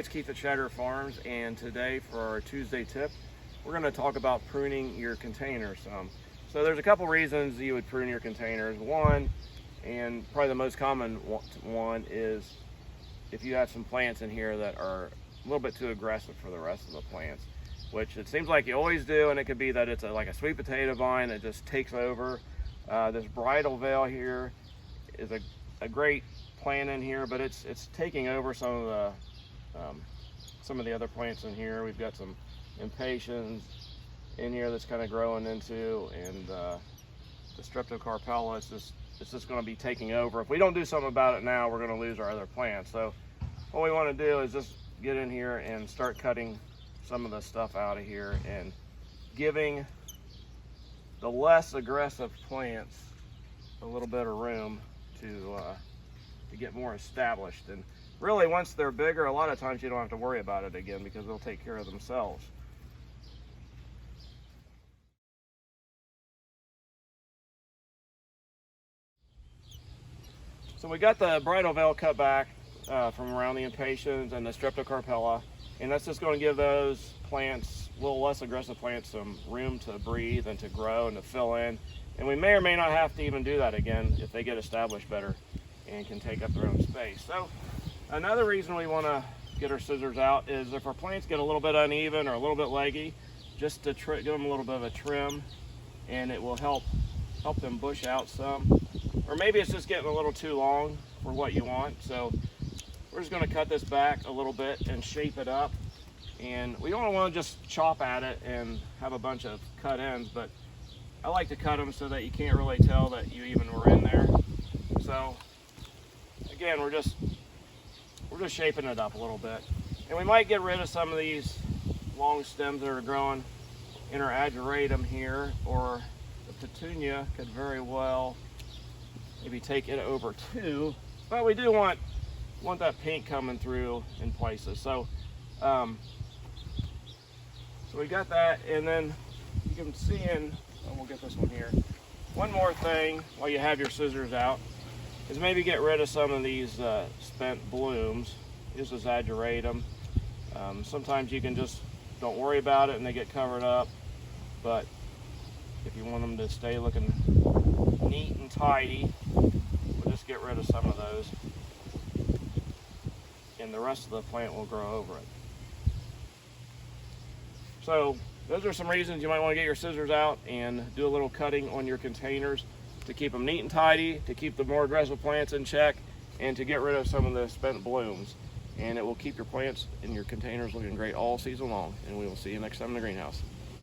it's Keith at Shatter Farms, and today for our Tuesday tip, we're going to talk about pruning your containers some. So there's a couple reasons you would prune your containers. One, and probably the most common one, is if you have some plants in here that are a little bit too aggressive for the rest of the plants, which it seems like you always do, and it could be that it's like a sweet potato vine that just takes over. This bridal veil here is a great plant in here, but it's taking over some of the other plants in here. We've got some impatiens in here that's kind of growing into, and the streptocarpella it's just going to be taking over. If we don't do something about it now, we're going to lose our other plants. So what we want to do is just get in here and start cutting some of the stuff out of here and giving the less aggressive plants a little bit of room to get more established. And really, once they're bigger, a lot of times you don't have to worry about it again because they'll take care of themselves. So we got the bridal veil cut back from around the impatiens and the streptocarpella, and that's just going to give those plants, little less aggressive plants, some room to breathe and to grow and to fill in. And we may or may not have to even do that again if they get established better and can take up their own space. So another reason we want to get our scissors out is if our plants get a little bit uneven or a little bit leggy, just to give them a little bit of a trim, and it will help them bush out some. Or maybe it's just getting a little too long for what you want. So we're just going to cut this back a little bit and shape it up. And we don't want to just chop at it and have a bunch of cut ends, but I like to cut them so that you can't really tell that you even were in there. So again, we're just shaping it up a little bit. And we might get rid of some of these long stems that are growing in our ageratum here, or the petunia could very well maybe take it over too. But we do want that pink coming through in places. So so we got that, and then you can see and we'll get this one here. One more thing while you have your scissors out is maybe get rid of some of these spent blooms. This is ageratum. Sometimes you can just don't worry about it and they get covered up, but if you want them to stay looking neat and tidy, we'll just get rid of some of those, and the rest of the plant will grow over it. So those are some reasons you might want to get your scissors out and do a little cutting on your containers to keep them neat and tidy, to keep the more aggressive plants in check, and to get rid of some of the spent blooms. And it will keep your plants in your containers looking great all season long. And we will see you next time in the greenhouse.